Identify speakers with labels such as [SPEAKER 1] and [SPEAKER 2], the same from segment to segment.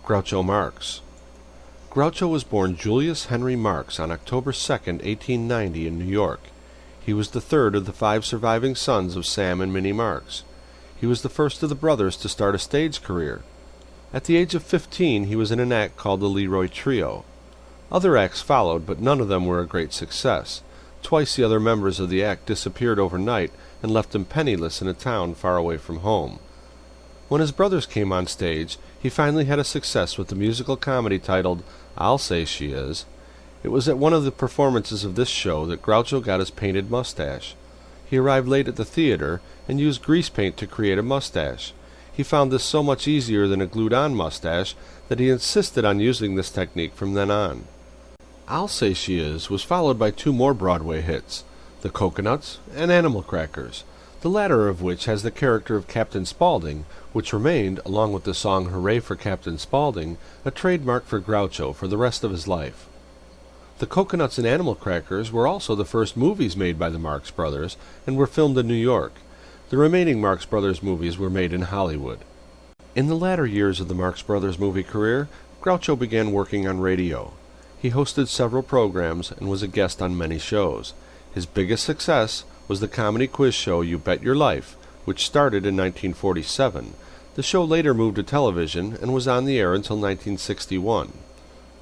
[SPEAKER 1] Groucho Marx. Groucho was born Julius Henry Marx on October 2, 1890 in New York. He was the third of the 5 surviving sons of Sam and Minnie Marx. He was the first of the brothers to start a stage career. At the age of 15, he was in an act called the Leroy Trio. Other acts followed, but none of them were a great success. Twice the other members of the act disappeared overnight and left him penniless in a town far away from home. When his brothers came on stage, he finally had a success with the musical comedy titled I'll Say She Is. It was at one of the performances of this show that Groucho got his painted mustache. He arrived late at the theater and used grease paint to create a mustache. He found this so much easier than a glued-on mustache that he insisted on using this technique from then on. I'll Say She Is was followed by 2 more Broadway hits, The Coconuts and Animal Crackers, the latter of which has the character of Captain Spaulding, which remained, along with the song Hooray for Captain Spaulding, a trademark for Groucho for the rest of his life. The Coconuts and Animal Crackers were also the first movies made by the Marx Brothers and were filmed in New York. The remaining Marx Brothers movies were made in Hollywood. In the latter years of the Marx Brothers movie career, Groucho began working on radio. He hosted several programs and was a guest on many shows. His biggest success was the comedy quiz show You Bet Your Life, which started in 1947. The show later moved to television and was on the air until 1961.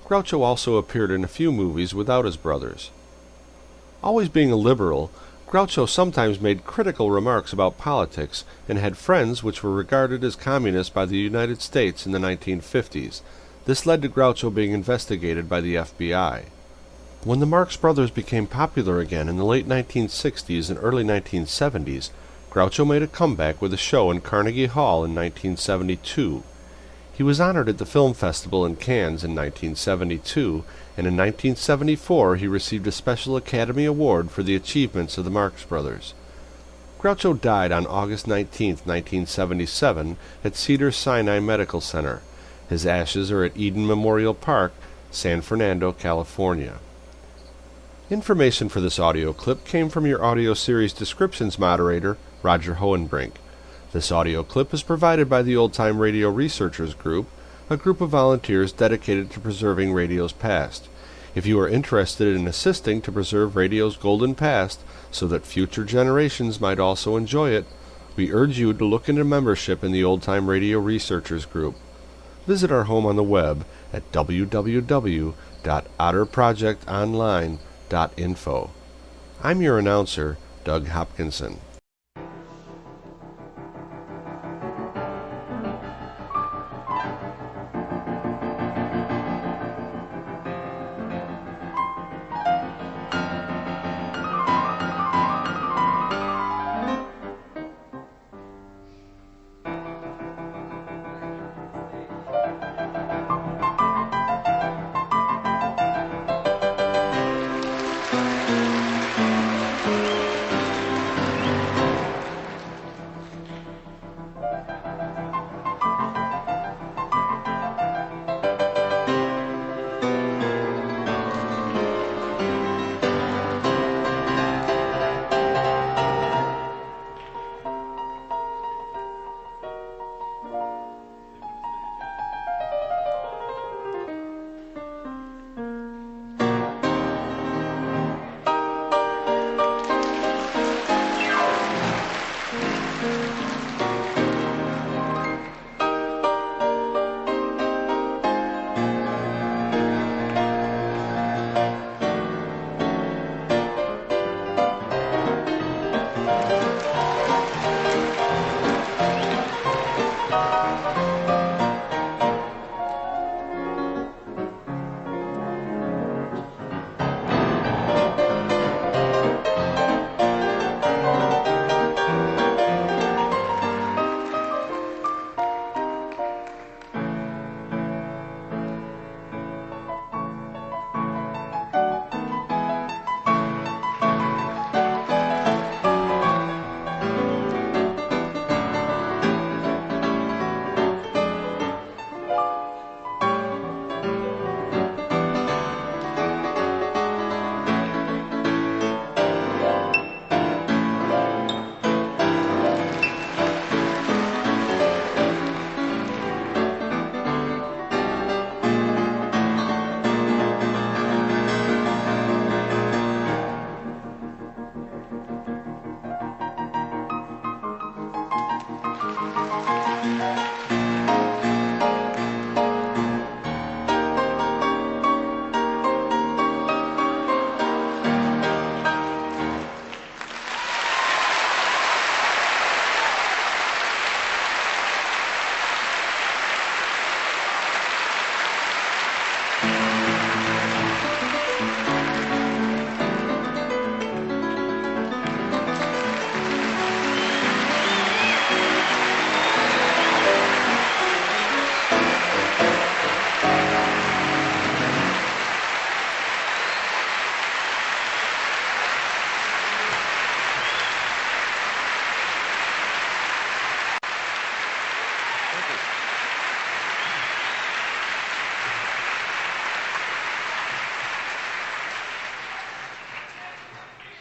[SPEAKER 1] Groucho also appeared in a few movies without his brothers. Always being a liberal, Groucho sometimes made critical remarks about politics and had friends which were regarded as communists by the United States in the 1950s. This led to Groucho being investigated by the FBI. When the Marx Brothers became popular again in the late 1960s and early 1970s, Groucho made a comeback with a show in Carnegie Hall in 1972. He was honored at the Film Festival in Cannes in 1972, and in 1974 he received a Special Academy Award for the achievements of the Marx Brothers. Groucho died on August 19, 1977, at Cedars-Sinai Medical Center. His ashes are at Eden Memorial Park, San Fernando, California. Information for this audio clip came from your audio series descriptions moderator, Roger Hohenbrink. This audio clip is provided by the Old Time Radio Researchers Group, a group of volunteers dedicated to preserving radio's past. If you are interested in assisting to preserve radio's golden past so that future generations might also enjoy it, we urge you to look into membership in the Old Time Radio Researchers Group. Visit our home on the web at www.otterprojectonline.info. I'm your announcer, Doug Hopkinson.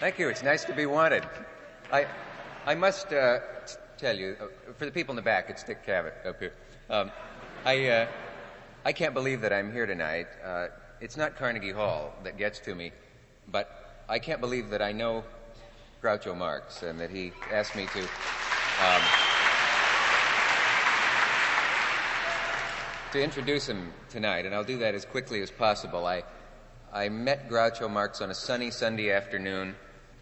[SPEAKER 2] Thank you. It's nice to be wanted. I must tell you, for the people in the back, it's Dick Cavett up here. I can't believe that I'm here tonight. It's not Carnegie Hall that gets to me, but I can't believe that I know Groucho Marx and that he asked me to introduce him tonight, and I'll do that as quickly as possible. I met Groucho Marx on a sunny Sunday afternoon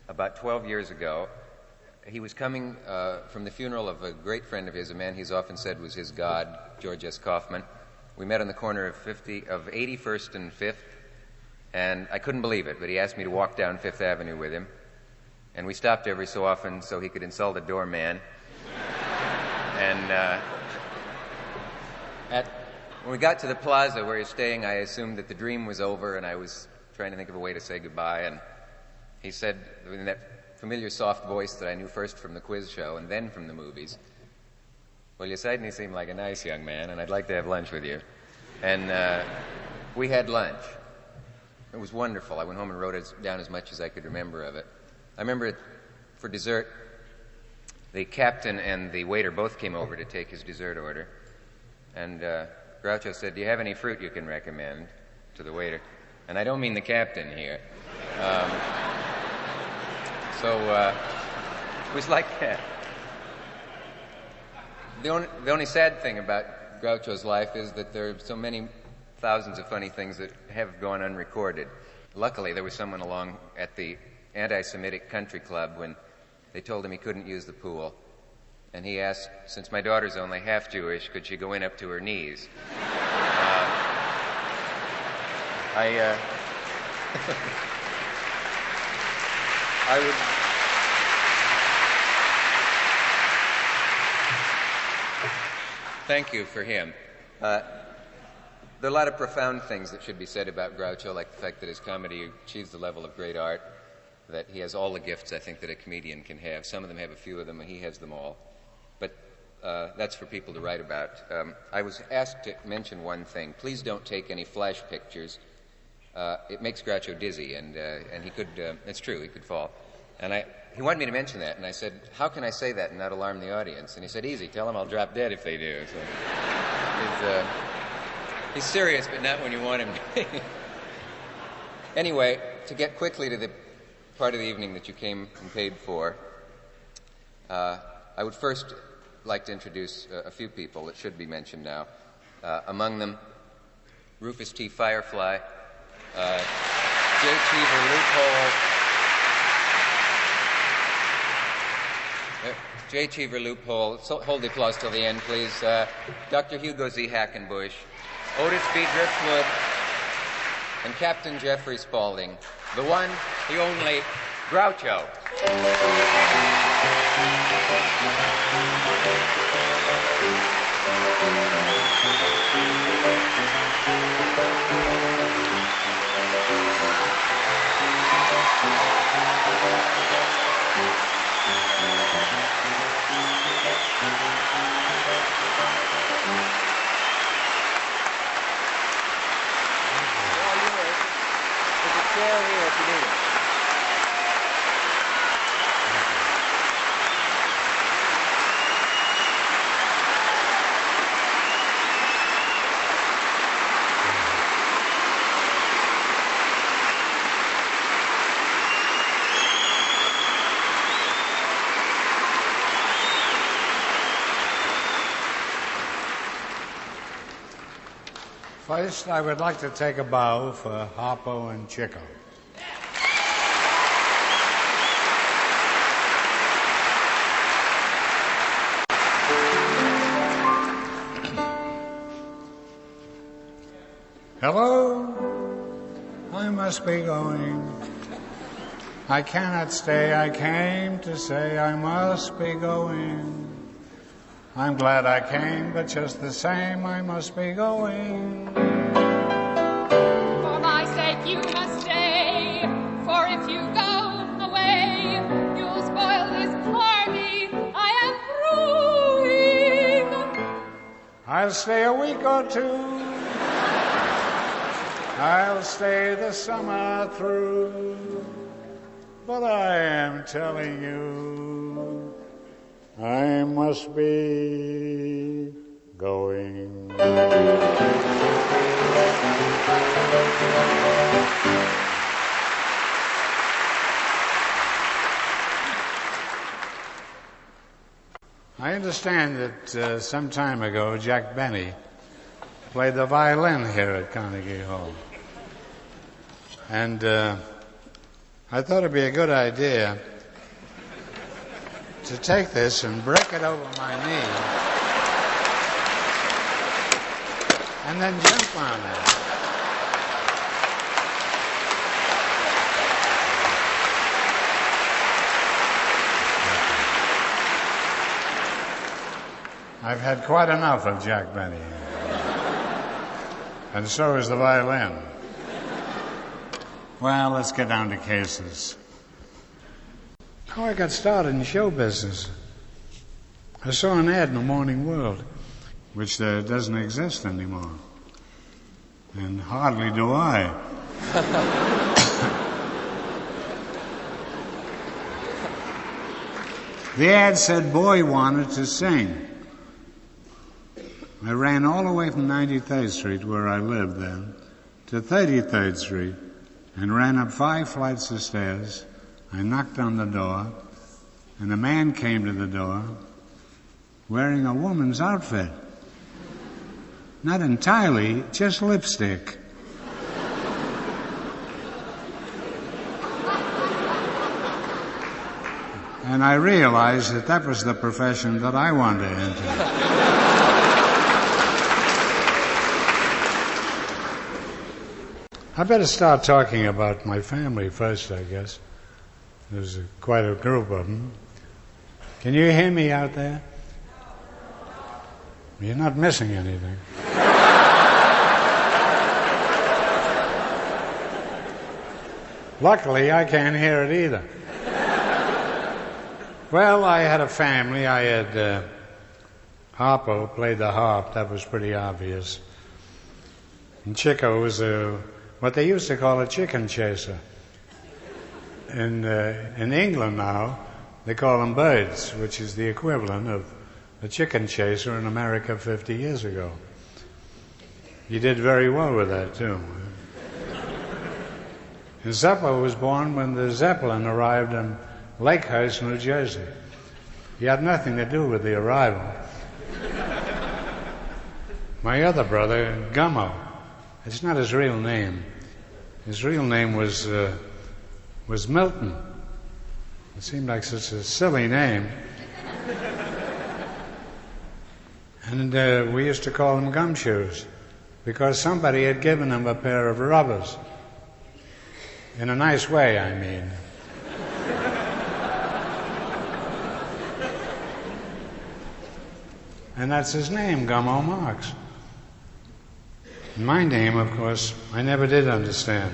[SPEAKER 2] about 12 years ago. He was coming from the funeral of a great friend of his, a man he's often said was his god, George S. Kaufman. We met on the corner of 81st and 5th, and I couldn't believe it, but he asked me to walk down Fifth Avenue with him, and we stopped every so often so he could insult a doorman. And when we got to the plaza where he's staying, I assumed that the dream was over, and I was trying to think of a way to say goodbye, and he said in that familiar soft voice that I knew first from the quiz show and then from the movies, "Well, you certainly seem like a nice young man, and I'd like to have lunch with you." And we had lunch. It was wonderful. I went home and wrote it down as much as I could remember of it. I remember for dessert, the captain and the waiter both came over to take his dessert order. And Groucho said, "Do you have any fruit you can recommend?" to the waiter. And I don't mean the captain here. It was like that. The only sad thing about Groucho's life is that there are so many thousands of funny things that have gone unrecorded. Luckily, there was someone along at the anti-Semitic country club when they told him he couldn't use the pool. And he asked, since my daughter's only half Jewish, could she go in up to her knees? I would... Thank you for him. There are a lot of profound things that should be said about Groucho, like the fact that his comedy achieves the level of great art, that he has all the gifts, I think, that a comedian can have. Some of them have a few of them, and he has them all. But that's for people to write about. I was asked to mention one thing. Please don't take any flash pictures. It makes Groucho dizzy, and he could, it's true, he could fall. And he wanted me to mention that, and I said, how can I say that and not alarm the audience? And he said, easy, tell them I'll drop dead if they do. So he's serious, but not when you want him to. Anyway, to get quickly to the part of the evening that you came and paid for, I would first like to introduce a few people that should be mentioned now. Among them, Rufus T. Firefly, J. Cheever Loophole, J. Cheever Loophole, so hold the applause till the end, please. Dr. Hugo Z. Hackenbush, Otis B. Driftwood, and Captain Jeffrey Spaulding, the one, the only, Groucho.
[SPEAKER 3] First, I would like to take a bow for Harpo and Chico. Hello, I must be going. I cannot stay, I came to say I must be going. I'm glad I came, but just the same, I must be going.
[SPEAKER 4] For my sake, you must stay, for if you go away, you'll spoil this party I am throwing.
[SPEAKER 3] I'll stay a week or two. I'll stay the summer through. but I am telling you, I must be going. I understand that some time ago Jack Benny played the violin here at Carnegie Hall. And I thought it'd be a good idea to take this and break it over my knee and then jump on it. I've had quite enough of Jack Benny. And so is the violin. Well, let's get down to cases. How I got started in show business. I saw an ad in the Morning World, which doesn't exist anymore. And hardly do I. The ad said, boy wanted to sing. I ran all the way from 93rd Street, where I lived then, to 33rd Street, and ran up 5 flights of stairs. I knocked on the door, and a man came to the door wearing a woman's outfit. Not entirely, just lipstick. And I realized that that was the profession that I wanted to enter. I better start talking about my family first, I guess. There's quite a group of them. Can you hear me out there? You're not missing anything. Luckily, I can't hear it either. Well, I had a family. I had Harpo played the harp. That was pretty obvious. And Chico was what they used to call a chicken chaser. In England now, they call them birds, which is the equivalent of a chicken chaser in America 50 years ago. He did very well with that, too. And Zeppo was born when the Zeppelin arrived in Lakehurst, New Jersey. He had nothing to do with the arrival. My other brother, Gummo, it's not his real name. His real name was Milton. It seemed like such a silly name. And we used to call him Gumshoes because somebody had given him a pair of rubbers. In a nice way, I mean. And that's his name, Gummo Marx. My name, of course, I never did understand.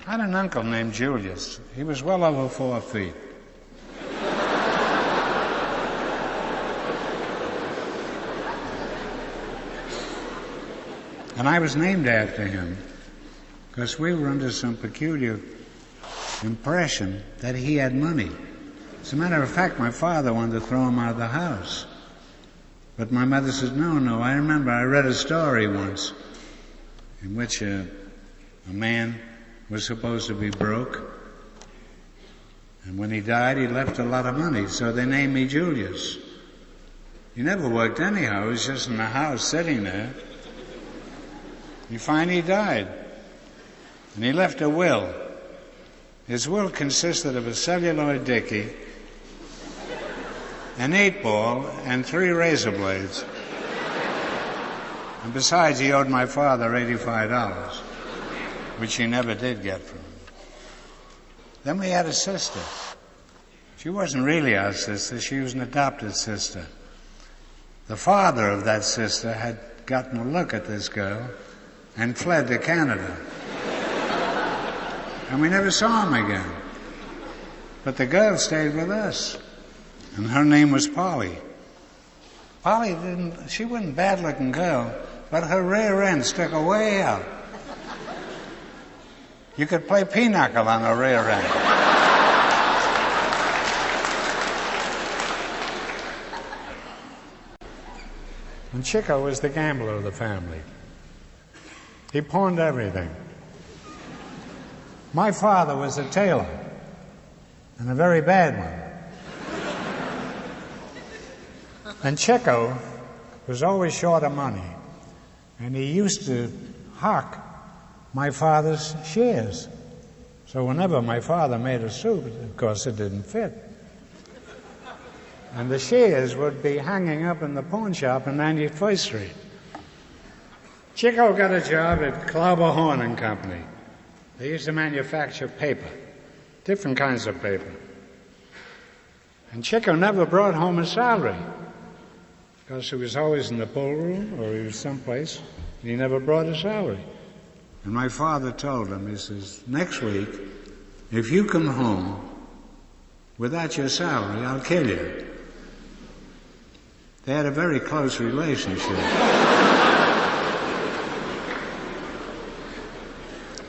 [SPEAKER 3] I had an uncle named Julius. He was well over 4 feet. And I was named after him because we were under some peculiar impression that he had money. As a matter of fact, my father wanted to throw him out of the house. But my mother said, no. I remember I read a story once in which a man was supposed to be broke. And when he died, he left a lot of money. So they named me Julius. He never worked anyhow. He was just in the house sitting there. You find he died. And he left a will. His will consisted of a celluloid dickie, an 8-ball, and 3 razor blades. And besides, he owed my father $85, which he never did get from him. Then we had a sister. She wasn't really our sister. She was an adopted sister. The father of that sister had gotten a look at this girl and fled to Canada. And we never saw him again. But the girl stayed with us. And her name was Polly. Polly she wasn't a bad-looking girl, but her rear end stuck way out. You could play pinochle on a rear end. And Chico was the gambler of the family. He pawned everything. My father was a tailor, and a very bad one. And Chico was always short of money, and he used to hawk my father's shares. So whenever my father made a suit, of course it didn't fit. And the shares would be hanging up in the pawn shop on 91st Street. Chico got a job at Klauber Horn and Company. They used to manufacture paper, different kinds of paper. And Chico never brought home a salary because he was always in the pool room or he was someplace, and he never brought a salary. And my father told him, he says, next week, if you come home without your salary, I'll kill you. They had a very close relationship.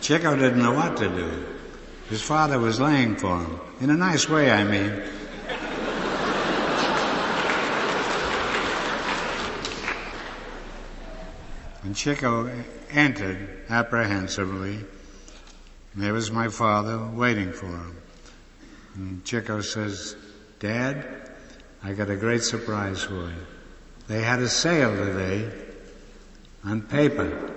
[SPEAKER 3] Chico didn't know what to do. His father was laying for him. In a nice way, I mean. And Chico entered apprehensively. And there was my father waiting for him. And Chico says, Dad, I got a great surprise for you. They had a sale today on paper.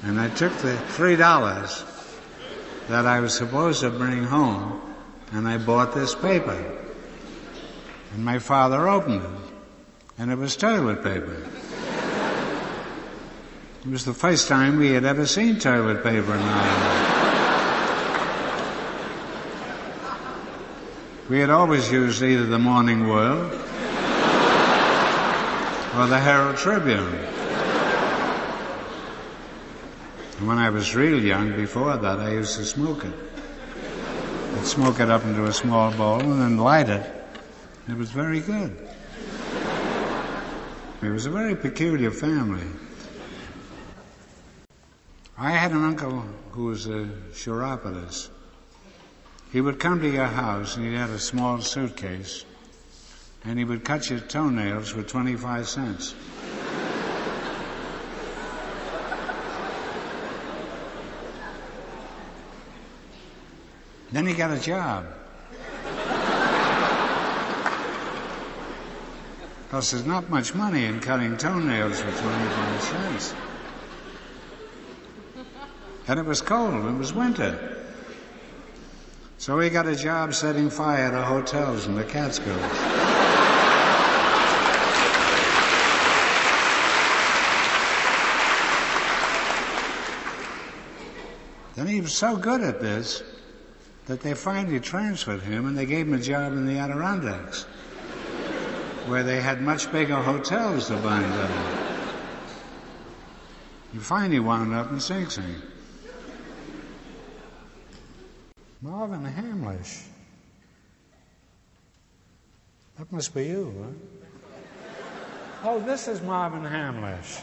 [SPEAKER 3] And I took the $3 that I was supposed to bring home, and I bought this paper. And my father opened it, and it was toilet paper. It was the first time we had ever seen toilet paper in Ireland. We had always used either the Morning World or the Herald Tribune. And when I was real young, before that, I used to smoke it. I'd smoke it up into a small bowl and then light it. It was very good. It was a very peculiar family. I had an uncle who was a chiropodist. He would come to your house and he'd have a small suitcase and he would cut your toenails for 25 cents. Then he got a job. Because there's not much money in cutting toenails for 25 cents. And it was cold, it was winter. So he got a job setting fire to hotels in the Catskills. Then he was so good at this that they finally transferred him and they gave him a job in the Adirondacks, where they had much bigger hotels to bind up. He finally wound up in Sing Sing. Marvin Hamlisch. That must be you, huh? Oh, this is Marvin Hamlisch.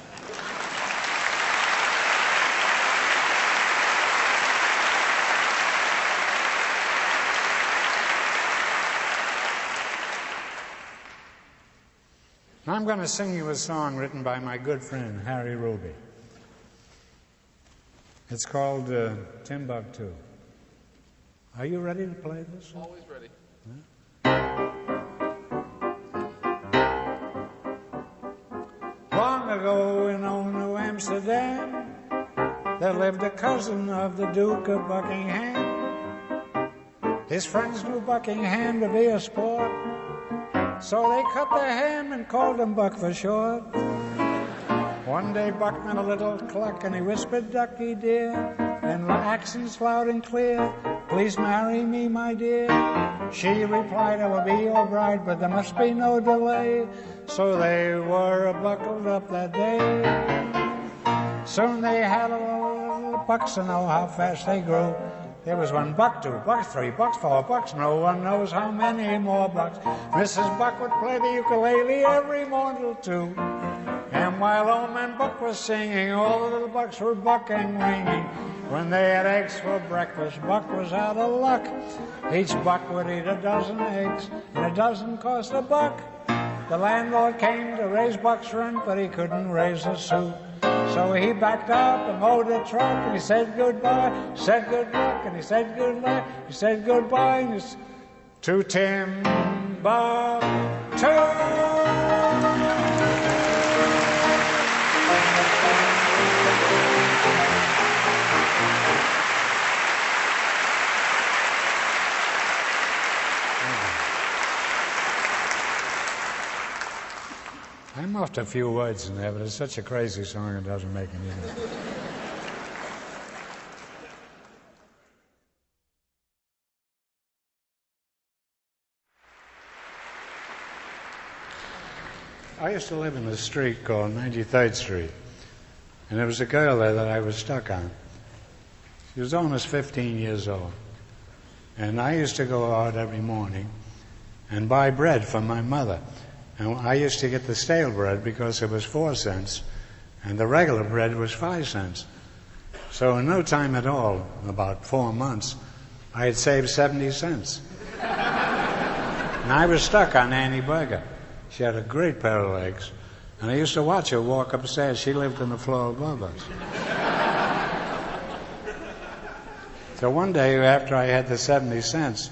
[SPEAKER 3] Now I'm going to sing you a song written by my good friend, Harry Ruby. It's called Timbuktu. Are you ready to play this?
[SPEAKER 5] Always ready.
[SPEAKER 3] Long ago in old New Amsterdam, there lived a cousin of the Duke of Buckingham. His friends knew Buckingham to be a sport, so they cut their ham and called him Buck for short. One day Buck met a little cluck and he whispered, Ducky dear, in accents loud and clear, please marry me, my dear. She replied, I will be your bride, but there must be no delay. So they were buckled up that day. Soon they had a little bucks to know how fast they grew. There was 1 buck, 2 bucks, 3 bucks, 4 bucks, no one knows how many more bucks. Mrs. Buck would play the ukulele every morning till 2. And while old man Buck was singing, all the little bucks were bucking, ringing. When they had eggs for breakfast, Buck was out of luck. Each buck would eat a dozen eggs, and a dozen cost a buck. The landlord came to raise Buck's rent, but he couldn't raise a sou. So he backed up and mowed a truck, and he said goodbye, said good luck, and he said good luck, he said goodbye, and he to Timbuktu. I muffed a few words in there, but it's such a crazy song it doesn't make any sense. I used to live in a street called 93rd Street, and there was a girl there that I was stuck on. She was almost 15 years old, and I used to go out every morning and buy bread for my mother. And I used to get the stale bread because it was 4 cents, and the regular bread was 5 cents. So in no time at all, about 4 months, I had saved 70 cents. And I was stuck on Annie Berger. She had a great pair of legs, and I used to watch her walk upstairs. She lived on the floor above us. So one day, after I had the 70 cents,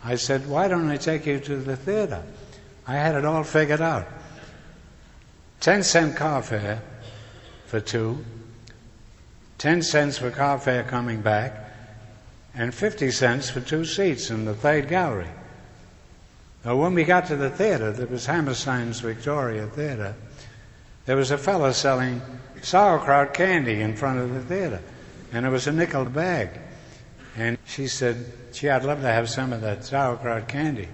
[SPEAKER 3] I said, "Why don't I take you to the theater?" I had it all figured out. 10-cent car fare for two, 10 cents for car fare coming back, and 50 cents for 2 seats in the third gallery. Now, when we got to the theater, there was Hammerstein's Victoria Theater, there was a fellow selling sauerkraut candy in front of the theater, and it was a nickel bag. And she said, "Gee, I'd love to have some of that sauerkraut candy."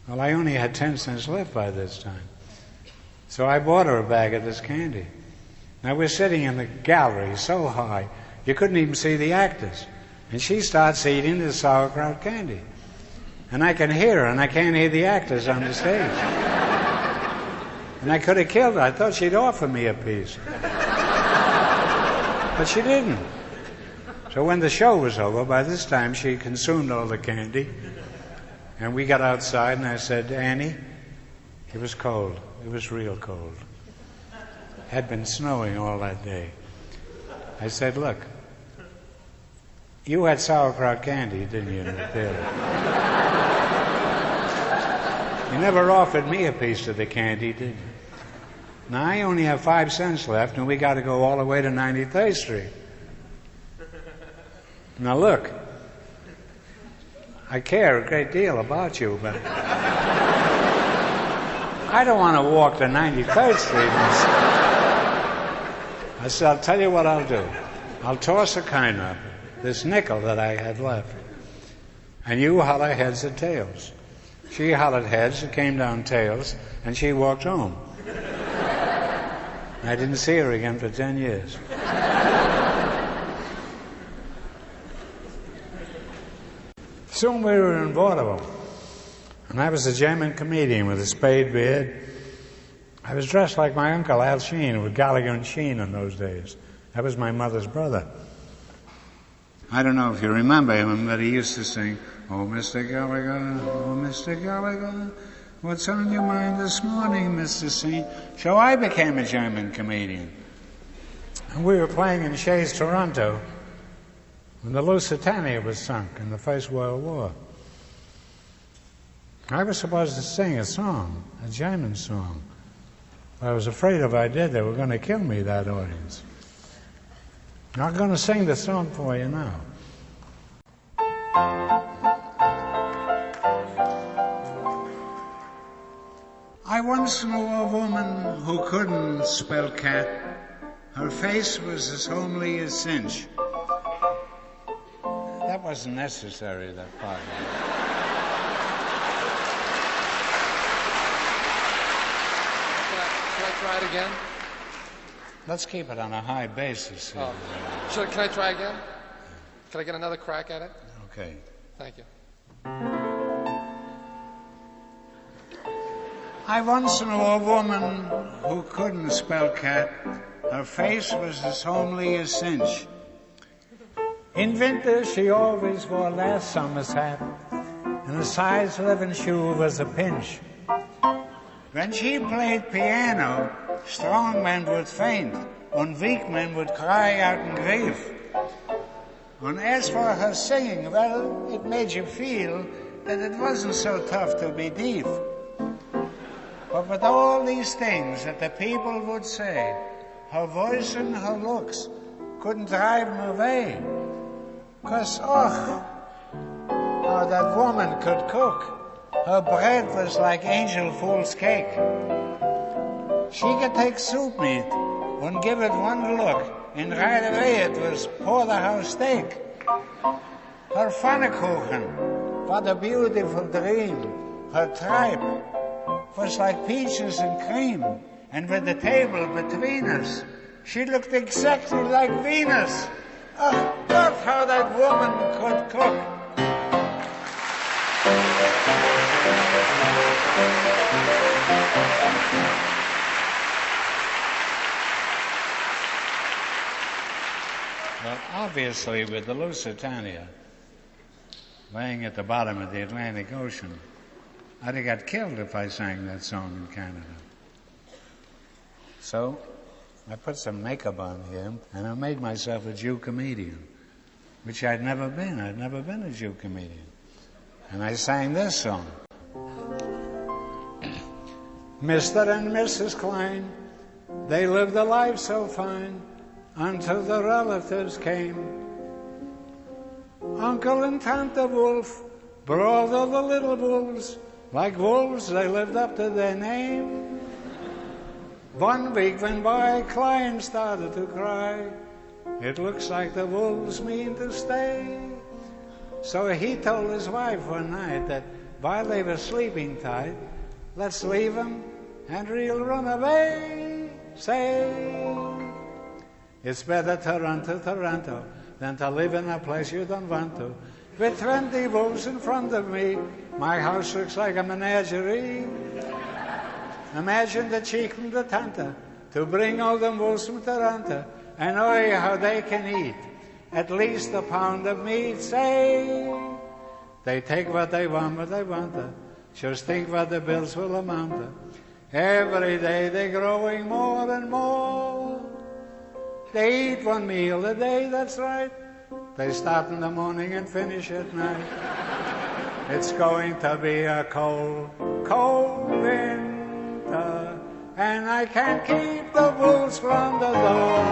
[SPEAKER 3] Well, I only had 10 cents left by this time. So I bought her a bag of this candy. Now we're sitting in the gallery so high, you couldn't even see the actors. And she starts eating the sauerkraut candy. And I can hear her, and I can't hear the actors on the stage. And I could have killed her. I thought she'd offer me a piece. But she didn't. So when the show was over, by this time she consumed all the candy. And we got outside, and I said, "Annie," it was cold. It was real cold. It had been snowing all that day. I said, "Look, you had sauerkraut candy, didn't you, in the theater? You never offered me a piece of the candy, did you? Now, I only have 5 cents left, and we got to go all the way to 93rd Street. Now, look, I care a great deal about you, but I don't want to walk to 93rd Street. I said, "I'll tell you what I'll do. I'll toss a coin up, this nickel that I had left, and you holler heads or tails." She hollered heads, it came down tails, and she walked home. I didn't see her again for 10 years. Soon we were in vaudeville, and I was a German comedian with a spade beard. I was dressed like my uncle Al Sheen, with Gallagher and Sheen in those days. That was my mother's brother. I don't know if you remember him, but he used to sing, "Oh, Mr. Gallagher, oh, Mr. Gallagher, what's on your mind this morning, Mr. Sheen?" So I became a German comedian. And we were playing in Shays, Toronto, when the Lusitania was sunk in the First World War. I was supposed to sing a song, a German song. I was afraid if I did, they were going to kill me, that audience. I'm going to sing the song for you now. I once knew a woman who couldn't spell cat. Her face was as homely as cinch. That wasn't necessary, that part.
[SPEAKER 5] Should I try it again?
[SPEAKER 3] Let's keep it on a high basis.
[SPEAKER 5] Oh. Can I try again? Can I get another crack at it?
[SPEAKER 3] Okay.
[SPEAKER 5] Thank you.
[SPEAKER 3] I once knew a woman who couldn't spell cat. Her face was as homely as cinch. In winter she always wore last summer's hat, and a size 11 shoe was a pinch. When she played piano, strong men would faint, and weak men would cry out in grief. And as for her singing, well, it made you feel that it wasn't so tough to be deaf. But with all these things that the people would say, her voice and her looks couldn't drive them away. 'Cause, how that woman could cook. Her bread was like angel fool's cake. She could take soup meat and give it one look, and right away it was porterhouse steak. Her pfannkuchen, what a beautiful dream. Her tripe was like peaches and cream, and with the table between us, she looked exactly like Venus. Oh, God, how that woman could cook. Well, obviously, with the Lusitania laying at the bottom of the Atlantic Ocean, I'd have got killed if I sang that song in Canada. So I put some makeup on here, and I made myself a Jew comedian, which I'd never been. I'd never been a Jew comedian. And I sang this song. Mr. and Mrs. Klein, they lived a life so fine until the relatives came. Uncle and Tante Wolf brought all the little wolves. Like wolves, they lived up to their name. 1 week went by, Klein started to cry. It looks like the wolves mean to stay. So he told his wife one night that while they were sleeping tight, let's leave him and he'll run away. Say, it's better to run to Toronto than to live in a place you don't want to. With 20 wolves in front of me, my house looks like a menagerie. Imagine the cheek from the tante to bring all them wolves from Toronto, and oh, how they can eat at least a pound of meat. Say, they take what they want, to. Just think what the bills will amount to. Every day they're growing more and more. They eat 1 meal a day, that's right. They start in the morning and finish at night. It's going to be a cold, cold winter, and I can't keep the wolves from the door.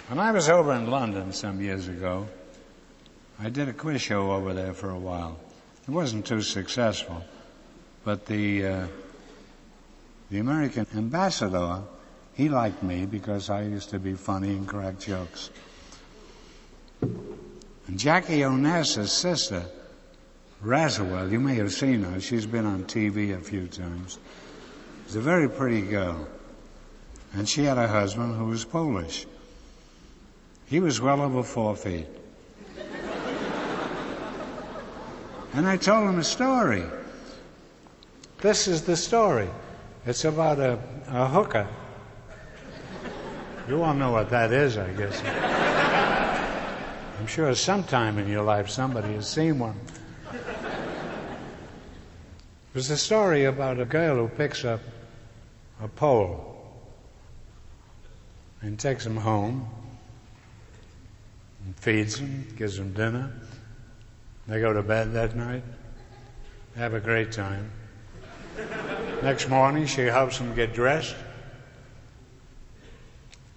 [SPEAKER 3] When I was over in London some years ago, I did a quiz show over there for a while. It wasn't too successful, but the American ambassador, he liked me because I used to be funny and crack jokes. And Jackie Onassis' sister, Razawell, you may have seen her. She's been on TV a few times. She's a very pretty girl. And she had a husband who was Polish. He was well over 4 feet. And I told him a story. This is the story. It's about a hooker. You all know what that is, I guess. I'm sure sometime in your life somebody has seen one. It was a story about a girl who picks up a Pole and takes him home and feeds him, gives him dinner. They go to bed that night, have a great time. Next morning, she helps him get dressed,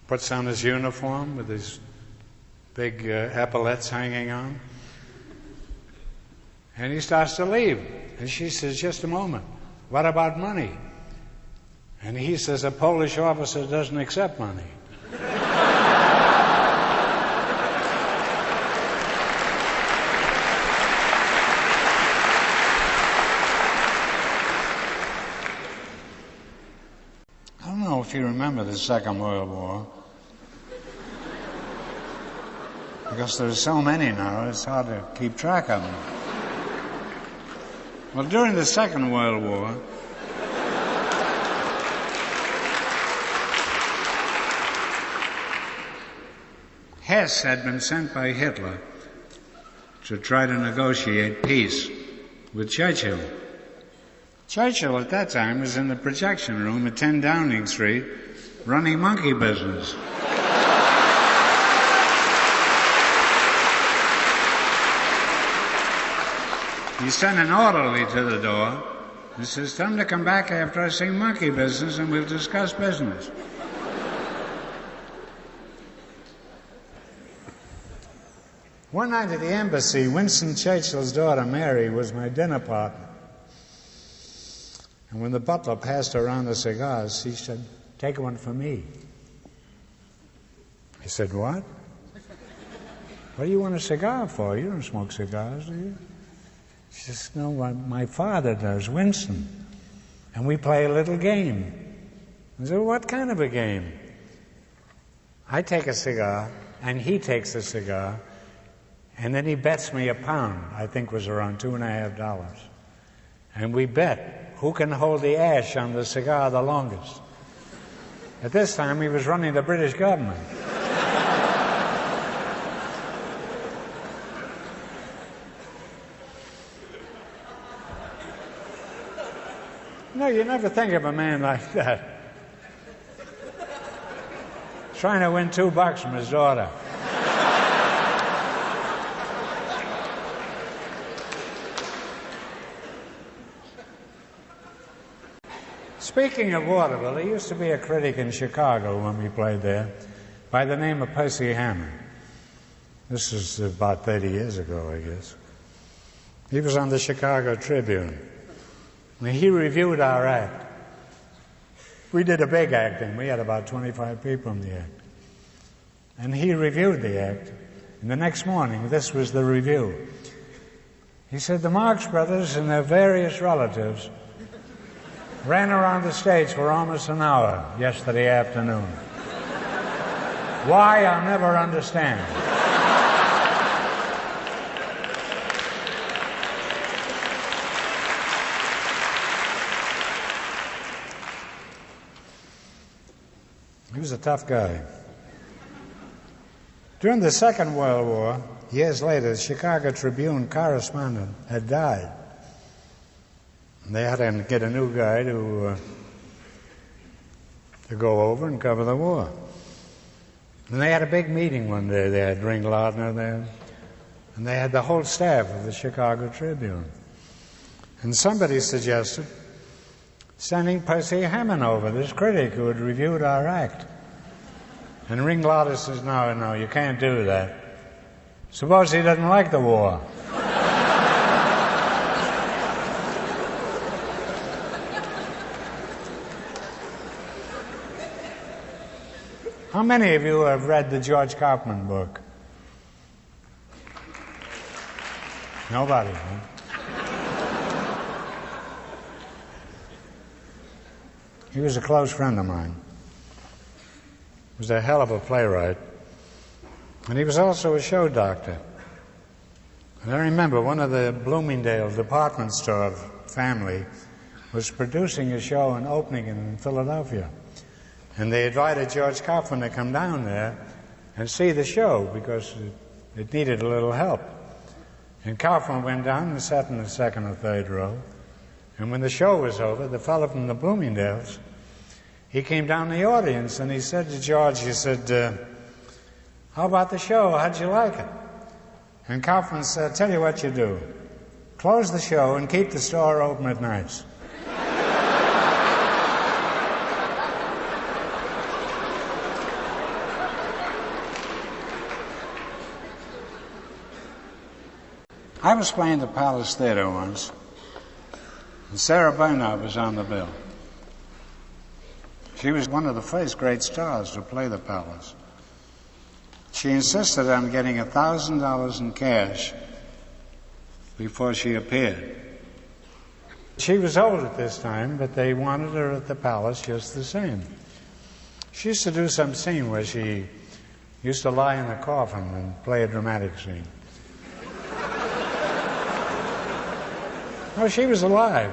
[SPEAKER 3] puts on his uniform with his big epaulets hanging on, and he starts to leave. And she says, just a moment, what about money? And he says, a Polish officer doesn't accept money. If you remember the Second World War, because there's so many now, it's hard to keep track of them. Well, during the Second World War, Hess had been sent by Hitler to try to negotiate peace with Churchill. Churchill at that time was in the projection room at 10 Downing Street running monkey business. He sent an orderly to the door and says, "Tell him to come back after I sing monkey business and we'll discuss business." One night at the embassy, Winston Churchill's daughter, Mary, was my dinner partner. And when the butler passed around the cigars, he said, "Take one for me." I said, "What? What do you want a cigar for? You don't smoke cigars, do you?" She says, "No, my father does, Winston. And we play a little game." I said, "What kind of a game?" "I take a cigar, and he takes a cigar, and then he bets me £1, I think was around $2.50. And we bet who can hold the ash on the cigar the longest." At this time, he was running the British government. No, you never think of a man like that trying to win $2 from his daughter. Speaking of vaudeville, there used to be a critic in Chicago when we played there by the name of Percy Hammond. This is about 30 years ago, I guess. He was on the Chicago Tribune. And he reviewed our act. We did a big acting. We had about 25 people in the act. And he reviewed the act. And the next morning, this was the review. He said, "The Marx Brothers and their various relatives ran around the stage for almost an hour yesterday afternoon. Why, I'll never understand." He was a tough guy. During the Second World War, years later, the Chicago Tribune correspondent had died. And they had to get a new guy to go over and cover the war. And they had a big meeting one day. They had Ring Lardner there. And they had the whole staff of the Chicago Tribune. And somebody suggested sending Percy Hammond over, this critic who had reviewed our act. And Ring Lardner says, no, you can't do that. Suppose he doesn't like the war. How many of you have read the George Kaufman book? Nobody, huh? He was a close friend of mine. He was a hell of a playwright. And he was also a show doctor. And I remember one of the Bloomingdale department store family was producing a show and opening it in Philadelphia. And they invited George Kaufman to come down there and see the show because it needed a little help. And Kaufman went down and sat in the second or third row. And when the show was over, the fellow from the Bloomingdales, he came down the audience and he said to George, he said, "How about the show? How'd you like it?" And Kaufman said, "Tell you what you do. Close the show and keep the store open at nights." I was playing the Palace Theater once, and Sarah Bernhardt was on the bill. She was one of the first great stars to play the Palace. She insisted on getting $1,000 in cash before she appeared. She was old at this time, but they wanted her at the Palace just the same. She used to do some scene where she used to lie in a coffin and play a dramatic scene. Oh, she was alive.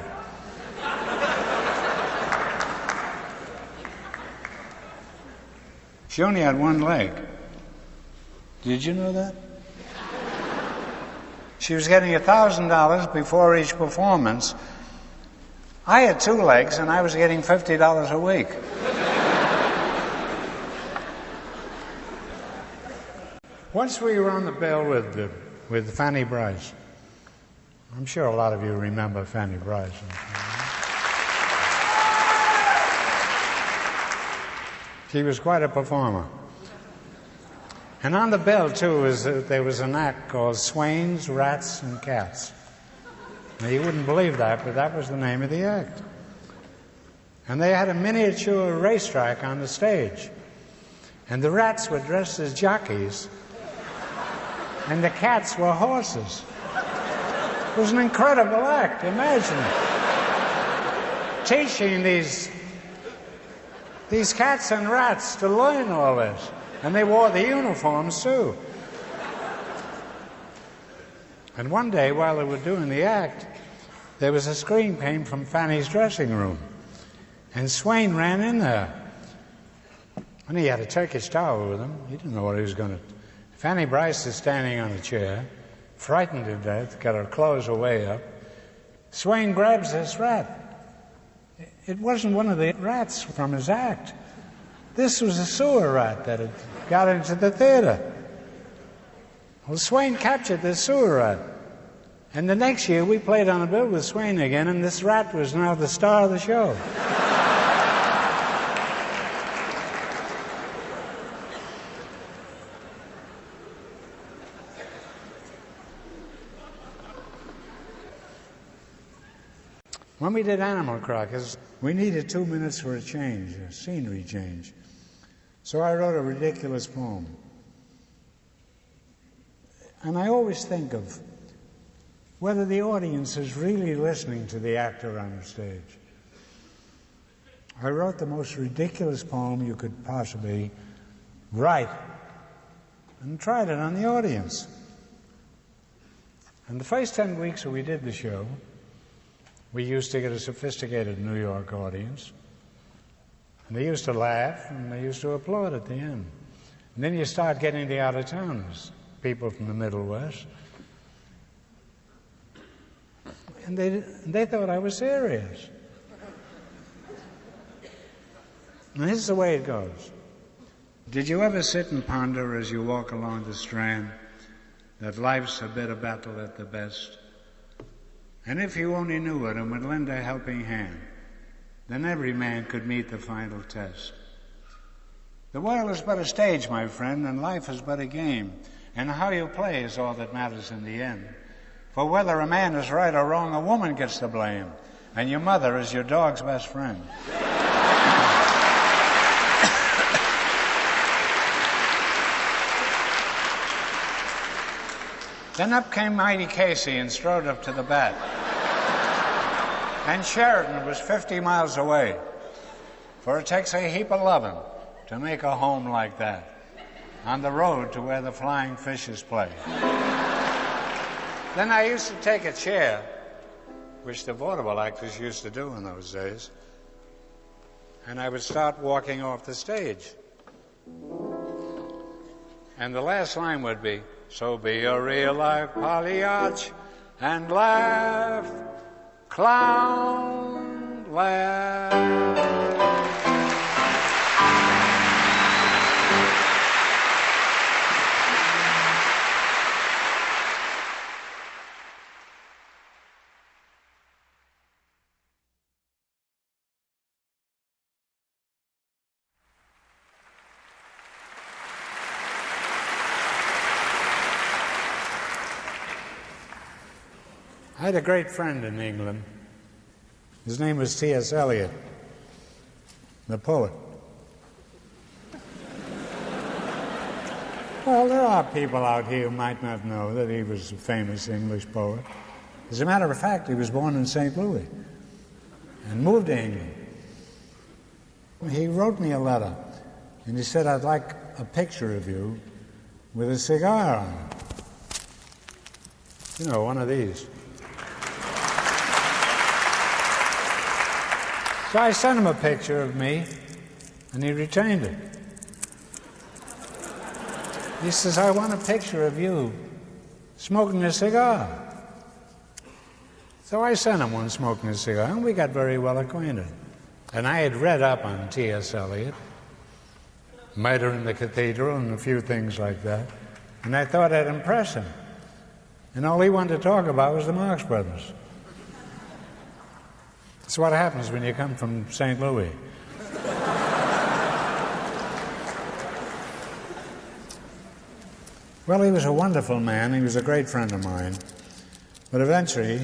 [SPEAKER 3] She only had one leg. Did you know that? She was getting $1,000 before each performance. I had two legs, and I was getting $50 a week. Once we were on the bill with Fanny Bryce. I'm sure a lot of you remember Fanny Bryce. She was quite a performer. And on the bill, too, there was an act called Swains, Rats, and Cats. Now, you wouldn't believe that, but that was the name of the act. And they had a miniature racetrack on the stage. And the rats were dressed as jockeys, and the cats were horses. It was an incredible act, imagine it. Teaching these cats and rats to learn all this. And they wore the uniforms, too. And one day, while they were doing the act, there was a scream came from Fanny's dressing room. And Swain ran in there. And he had a Turkish towel with him. He didn't know what he was going to... Fanny Bryce is standing on a chair, frightened to death, got her clothes away up. Swain grabs this rat. It wasn't one of the rats from his act. This was a sewer rat that had got into the theater. Well, Swain captured this sewer rat. And the next year, we played on a bill with Swain again, and this rat was now the star of the show. When we did Animal Crackers, we needed 2 minutes for a change, a scenery change. So I wrote a ridiculous poem. And I always think of whether the audience is really listening to the actor on the stage. I wrote the most ridiculous poem you could possibly write and tried it on the audience. And the first 10 weeks that we did the show, we used to get a sophisticated New York audience. And they used to laugh, and they used to applaud at the end. And then you start getting the out-of-towners, people from the Middle West. And they thought I was serious. And this is the way it goes. Did you ever sit and ponder as you walk along the Strand that life's a bitter battle at the best? And if you only knew it and would lend a helping hand, then every man could meet the final test. The world is but a stage, my friend, and life is but a game. And how you play is all that matters in the end. For whether a man is right or wrong, a woman gets the blame. And your mother is your dog's best friend. Then up came Mighty Casey and strode up to the bat. And Sheridan was 50 miles away. For it takes a heap of loving to make a home like that, on the road to where the flying fishes play. Then I used to take a chair, which the vaudeville actors used to do in those days, and I would start walking off the stage. And the last line would be, so be a real life Polyarch and laugh, clown, laugh. I had a great friend in England. His name was T.S. Eliot, the poet. Well, there are people out here who might not know that he was a famous English poet. As a matter of fact, he was born in St. Louis and moved to England. He wrote me a letter, and he said, I'd like a picture of you with a cigar on it. You know, one of these. So I sent him a picture of me, and he retained it. He says, I want a picture of you smoking a cigar. So I sent him one smoking a cigar, and we got very well acquainted. And I had read up on T.S. Eliot, Murder in the Cathedral, and a few things like that. And I thought I'd impress him. And all he wanted to talk about was the Marx Brothers. That's what happens when you come from St. Louis. Well, he was a wonderful man. He was a great friend of mine. But eventually,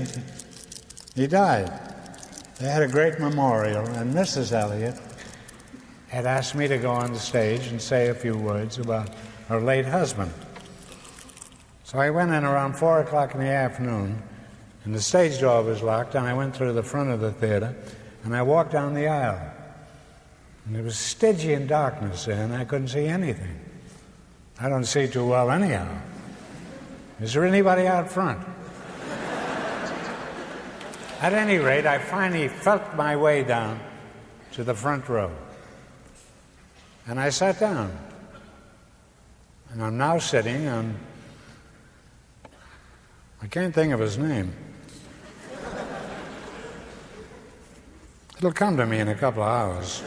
[SPEAKER 3] he died. They had a great memorial, and Mrs. Eliot had asked me to go on the stage and say a few words about her late husband. So I went in around 4 o'clock in the afternoon, and the stage door was locked, and I went through the front of the theater, and I walked down the aisle. And it was Stygian darkness there, and I couldn't see anything. I don't see too well anyhow. Is there anybody out front? At any rate, I finally felt my way down to the front row. And I sat down. And I'm now sitting on, I can't think of his name. It'll come to me in a couple of hours.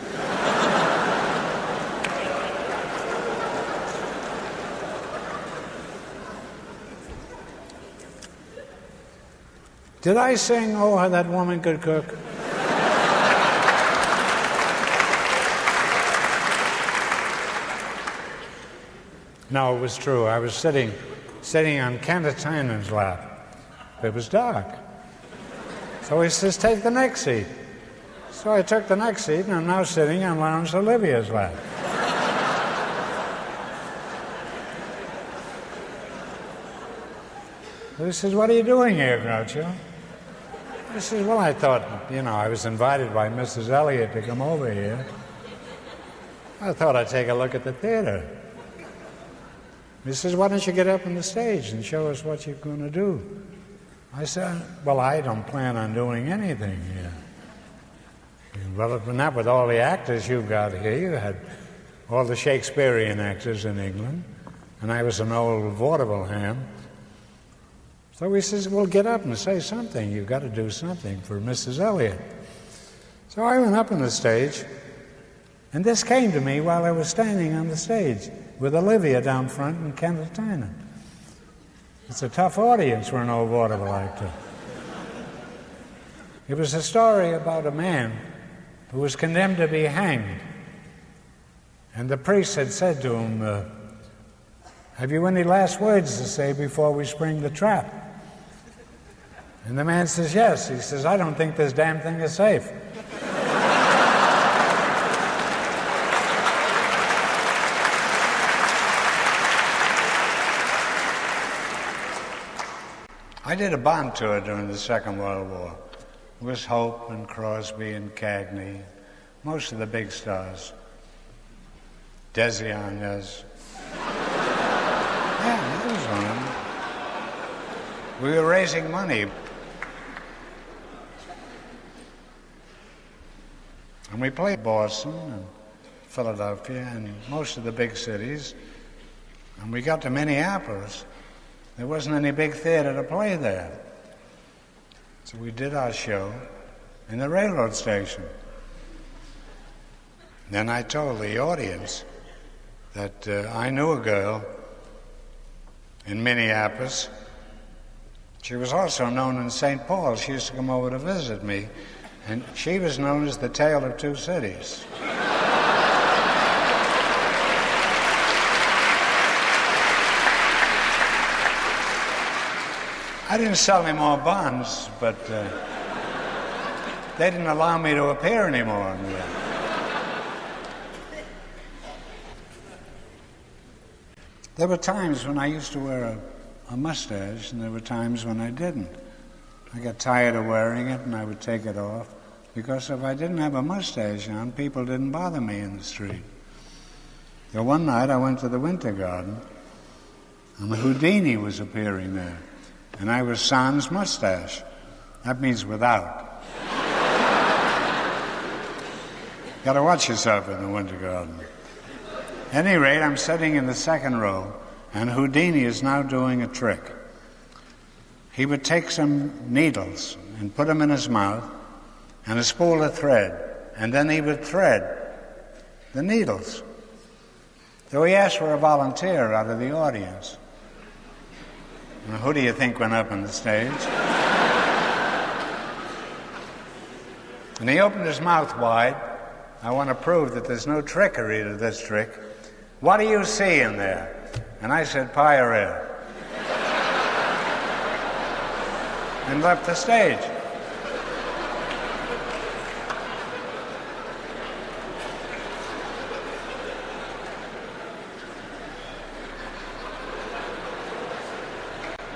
[SPEAKER 3] Did I sing, Oh, How That Woman Could Cook? No, it was true. I was sitting on Kenneth Tynan's lap. It was dark. So he says, take the next seat. So I took the next seat, and I'm now sitting on Laurence Olivier's lap. So he says, what are you doing here, Groucho? I says, well, I thought, I was invited by Mrs. Eliot to come over here. I thought I'd take a look at the theater. He says, why don't you get up on the stage and show us what you're going to do? I said, well, I don't plan on doing anything here. Well, not with all the actors you've got here. You had all the Shakespearean actors in England, and I was an old vaudeville ham. So he says, well, get up and say something. You've got to do something for Mrs. Eliot. So I went up on the stage, and this came to me while I was standing on the stage with Olivia down front and Kenneth Tynan. It's a tough audience for an old vaudeville actor. It was a story about a man who was condemned to be hanged. And the priest had said to him, have you any last words to say before we spring the trap? And the man says, yes. He says, I don't think this damn thing is safe. I did a bomb tour during the Second World War. It was Hope and Crosby and Cagney, most of the big stars. Desi Arnaz. Yeah, that was one of them. We were raising money. And we played Boston and Philadelphia and most of the big cities. And we got to Minneapolis. There wasn't any big theater to play there. So we did our show in the railroad station. Then I told the audience that I knew a girl in Minneapolis. She was also known in St. Paul. She used to come over to visit me, and she was known as the Tale of Two Cities. I didn't sell any more bonds, but they didn't allow me to appear anymore. There were times when I used to wear a mustache, and there were times when I didn't. I got tired of wearing it, and I would take it off, because if I didn't have a mustache on, people didn't bother me in the street. So one night I went to the Winter Garden, and Houdini was appearing there, and I was sans mustache. That means without. Got to watch yourself in the Winter Garden. At any rate, I'm sitting in the second row, and Houdini is now doing a trick. He would take some needles and put them in his mouth and a spool of thread, and then he would thread the needles. So he asked for a volunteer out of the audience. Now, who do you think went up on the stage? And he opened his mouth wide. I want to prove that there's no trickery to this trick. What do you see in there? And I said, fire air. And left the stage.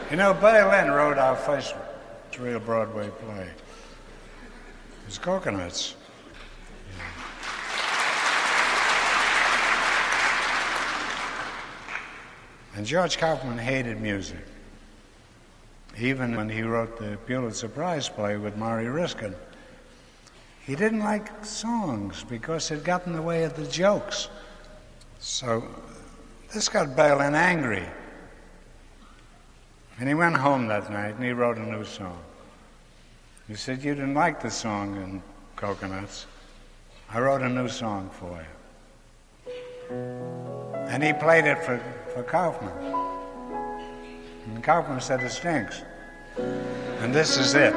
[SPEAKER 3] You know, Billy Lynn wrote our first real Broadway play. It was Coconuts. Yeah. And George Kaufman hated music. Even when he wrote the Pulitzer Prize play with Maury Riskin, he didn't like songs because it got in the way of the jokes. So this got Berlin angry. And he went home that night and he wrote a new song. He said, you didn't like the song in Coconuts. I wrote a new song for you. And he played it for Kaufman. And Kaufman said, it stinks. And this is it.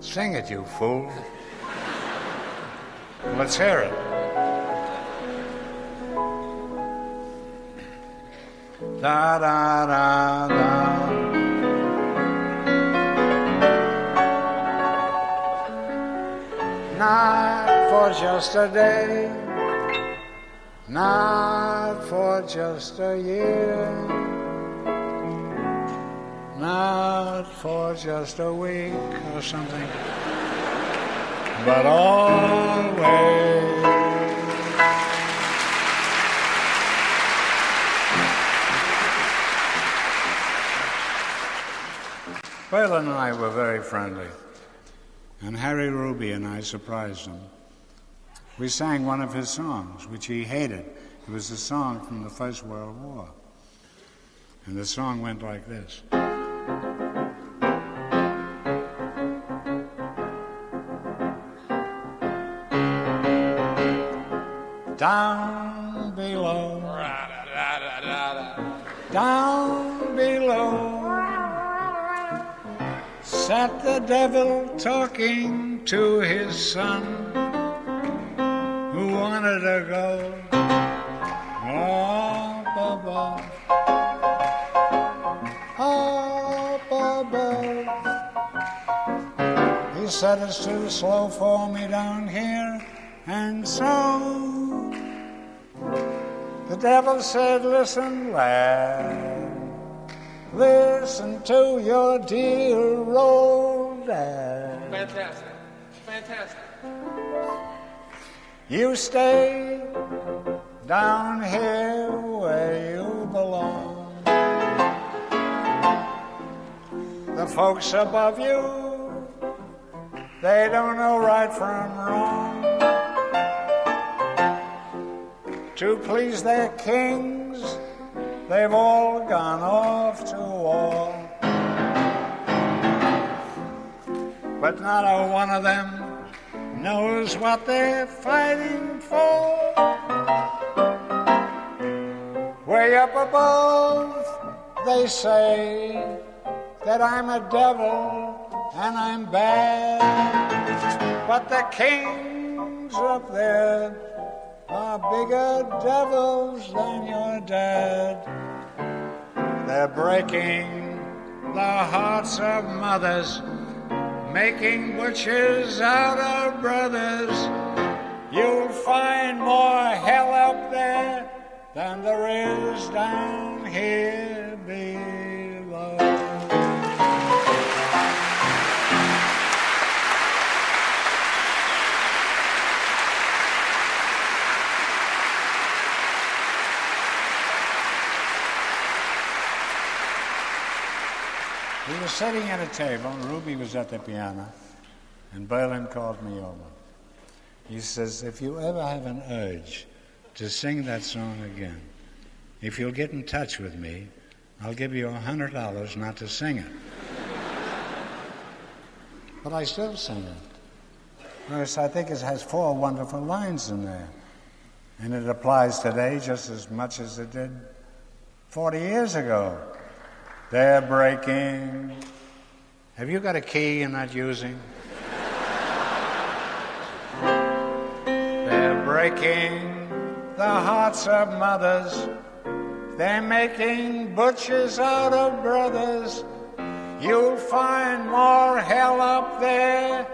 [SPEAKER 3] Sing it, you fool. Let's hear it. Da da da da. Not for just a day, not for just a year, not for just a week or something, but always. Waylon and I were very friendly, and Harry Ruby and I surprised him. We sang one of his songs, which he hated. It was a song from the First World War. And the song went like this. Down below, down below, sat the devil talking to his son, who wanted to go up above, up above. He said, it's too slow for me down here, and so the devil said, listen, lad, listen to your dear old dad.
[SPEAKER 5] Fantastic. Fantastic.
[SPEAKER 3] You stay down here where you belong. The folks above you, they don't know right from wrong. To please their kings, they've all gone off to war. But not a one of them knows what they're fighting for. Way up above, they say that I'm a devil and I'm bad. But the kings up there are bigger devils than your dad. They're breaking the hearts of mothers, making butchers out of brothers. You'll find more hell up there than there is down here below. was sitting at a table, Ruby was at the piano, and Berlin called me over. He says, if you ever have an urge to sing that song again, if you'll get in touch with me, I'll give you $100 not to sing it. But I still sing it. Because I think it has 4 wonderful lines in there. And it applies today just as much as it did 40 years ago. They're breaking. Have you got a key you're not using? They're breaking the hearts of mothers. They're making butchers out of brothers. You'll find more hell up there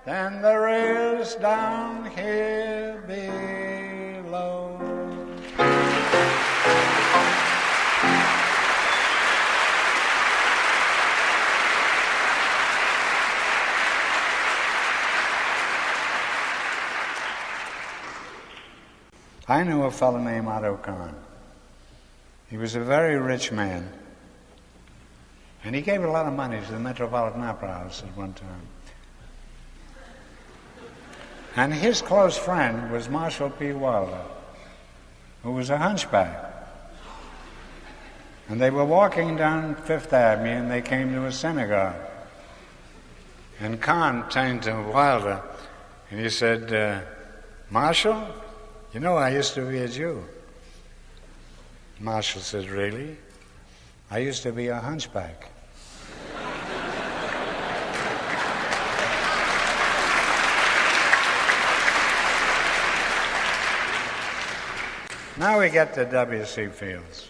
[SPEAKER 3] than there is down here below. I knew a fellow named Otto Kahn. He was a very rich man, and he gave a lot of money to the Metropolitan Opera House at one time. And his close friend was Marshall P. Wilder, who was a hunchback. And they were walking down Fifth Avenue, and they came to a synagogue. And Kahn turned to Wilder, and he said, Marshall, you know I used to be a Jew. Marshall said, really? I used to be a hunchback. Now we get to W.C. Fields.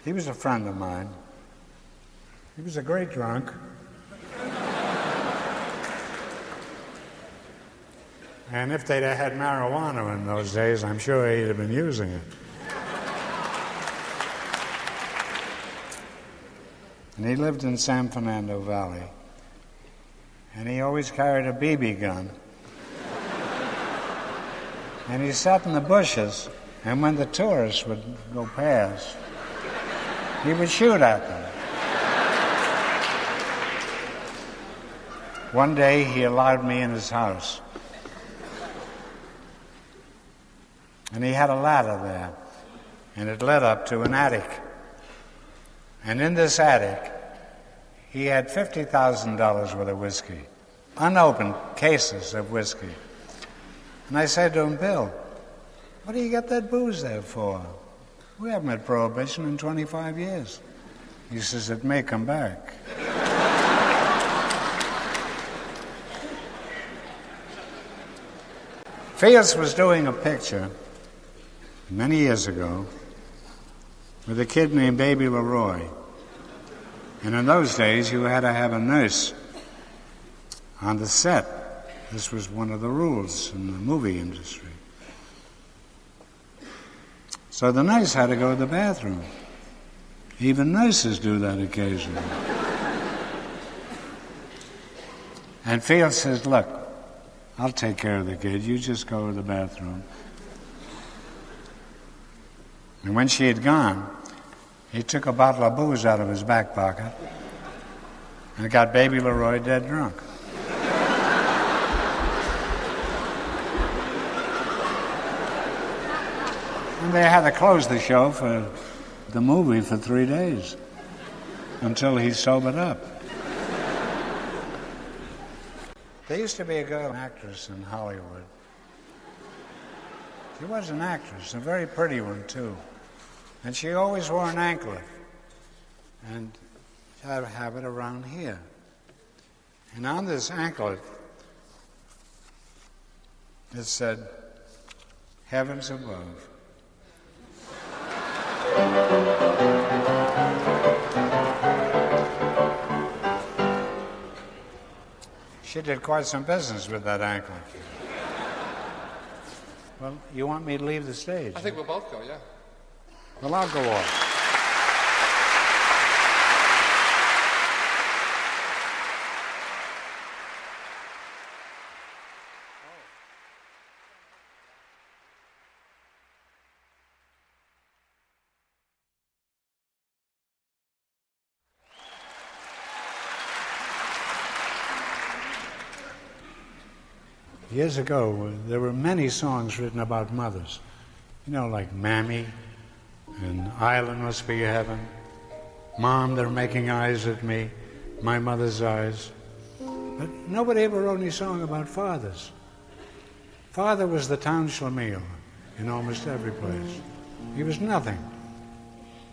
[SPEAKER 3] He was a friend of mine. He was a great drunk. And if they'd have had marijuana in those days, I'm sure he'd have been using it. And he lived in San Fernando Valley. And he always carried a BB gun. And he sat in the bushes, and when the tourists would go past, he would shoot at them. One day he allowed me in his house. And he had a ladder there, and it led up to an attic. And in this attic, he had $50,000 worth of whiskey, unopened cases of whiskey. And I said to him, Bill, what do you get that booze there for? We haven't had prohibition in 25 years. He says, it may come back. Fields was doing a picture many years ago with a kid named Baby Leroy. And in those days, you had to have a nurse on the set. This was one of the rules in the movie industry. So the nurse had to go to the bathroom. Even nurses do that occasionally. And Fields says, look, I'll take care of the kid. You just go to the bathroom. And when she had gone, he took a bottle of booze out of his back pocket and got Baby Leroy dead drunk. And they had to close the show for the movie for 3 days until he sobered up. There used to be a girl, an actress in Hollywood. She was an actress, a very pretty one, too. And she always wore an anklet. And she had to have it around here. And on this anklet, it said, Heavens Above. She did quite some business with that anklet. Well, you want me to leave the stage?
[SPEAKER 5] I think we'll both go, yeah.
[SPEAKER 3] Well, I'll go off. years ago, there were many songs written about mothers. You know, like Mammy and Island Must Be Heaven. Mom, they're making eyes at me, my mother's eyes. But nobody ever wrote any song about fathers. Father was the town schlemiel in almost every place. He was nothing.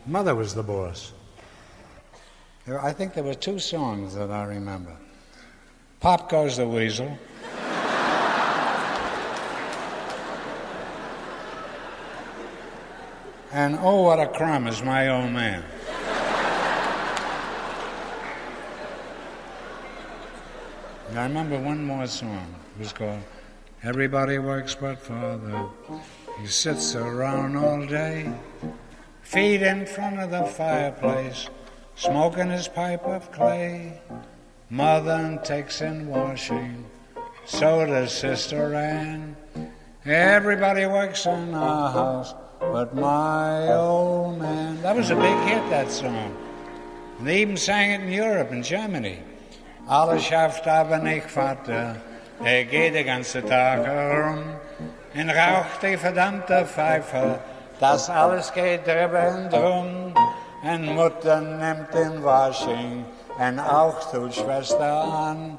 [SPEAKER 3] Mother was the boss. I think there were two songs that I remember. Pop Goes the Weasel. And Oh, What a Crumb Is My Old Man. And I remember one more song. It was called Everybody Works But Father. He sits around all day, feet in front of the fireplace, smoking his pipe of clay. Mother takes in washing, so does Sister Ann. Everybody works in our house but my old man. That was a big hit, that song. And they even sang it in Europe, in Germany. Alles schafft aber nicht Vater, geht den ganzen Tag herum und raucht die verdammte Pfeife. Das alles geht drüber und drum. Und Mutter nimmt den Washing und auch tut Schwester an.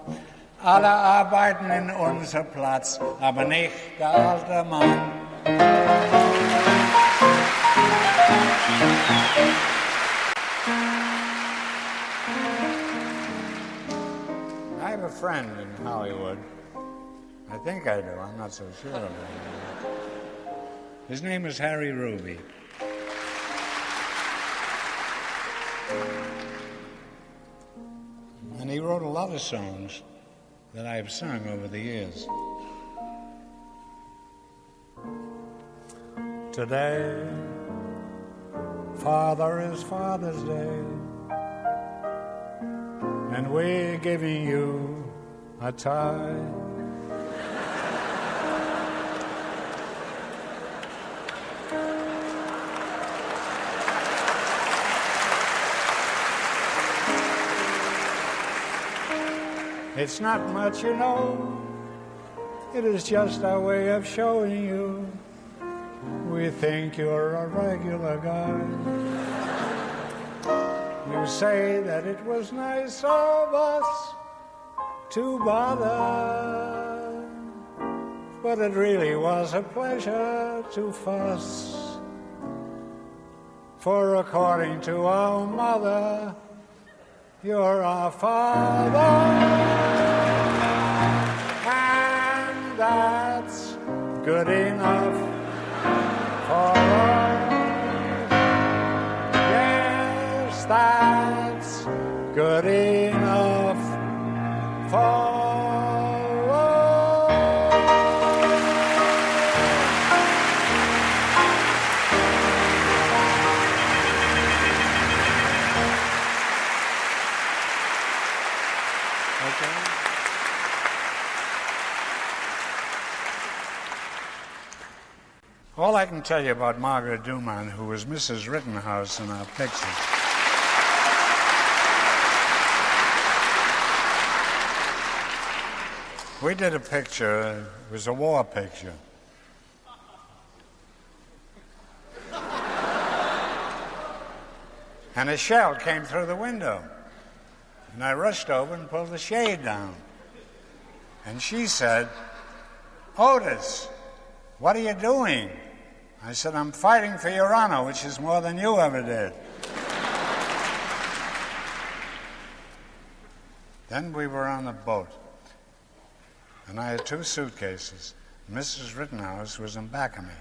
[SPEAKER 3] Alle arbeiten in unser Platz, aber nicht der alte Mann. I have a friend in Hollywood. I think I do. I'm not so sure of it. His name is Harry Ruby. And he wrote a lot of songs that I have sung over the years. Today, Father, is Father's Day, and we're giving you a tie. It's not much, you know. It is just our way of showing you we think you're a regular guy. You say that it was nice of us to bother, but it really was a pleasure to fuss. For according to our mother, you're our father, and that's good enough for us. Yes, that's good enough for us. All I can tell you about Margaret Duman, who was Mrs. Rittenhouse in our picture. We did a picture, it was a war picture. And a shell came through the window. And I rushed over and pulled the shade down. And she said, "Otis, what are you doing?" I said, "I'm fighting for your honor, which is more than you ever did." Then we were on a boat, and I had 2 suitcases. Mrs. Rittenhouse was in back of me.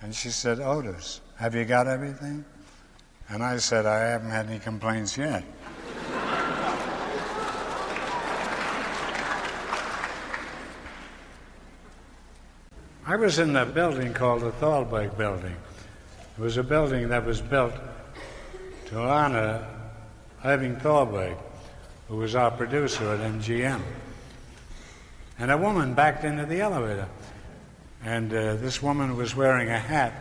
[SPEAKER 3] And she said, "Otis, have you got everything?" And I said, "I haven't had any complaints yet." I was in a building called the Thalberg Building. It was a building that was built to honor Irving Thalberg, who was our producer at MGM. And a woman backed into the elevator. And this woman was wearing a hat.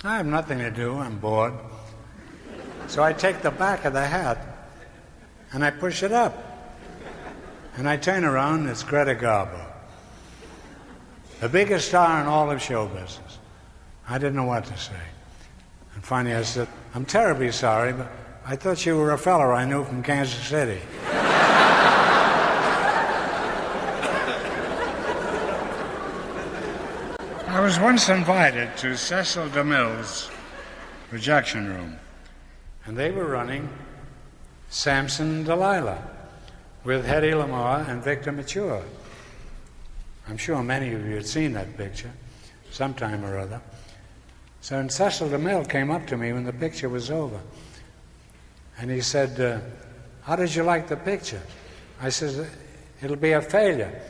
[SPEAKER 3] I have nothing to do, I'm bored. So I take the back of the hat and I push it up. And I turn around, it's Greta Garbo, the biggest star in all of show business. I didn't know what to say. And finally I said, I'm terribly sorry, but I thought you were a fellow I knew from Kansas City. I was once invited to Cecil DeMille's projection room, and they were running Samson and Delilah with Hedy Lamarr and Victor Mature. I'm sure many of you had seen that picture sometime or other. So and Cecil DeMille came up to me when the picture was over, and he said, how did you like the picture? I said, it'll be a failure.